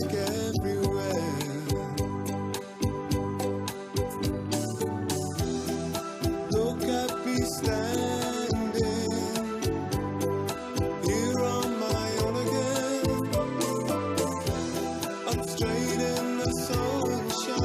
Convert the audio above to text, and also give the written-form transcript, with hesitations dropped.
traffic everywhere. Look at me standing here on my own again. I'm straight in the sunshine.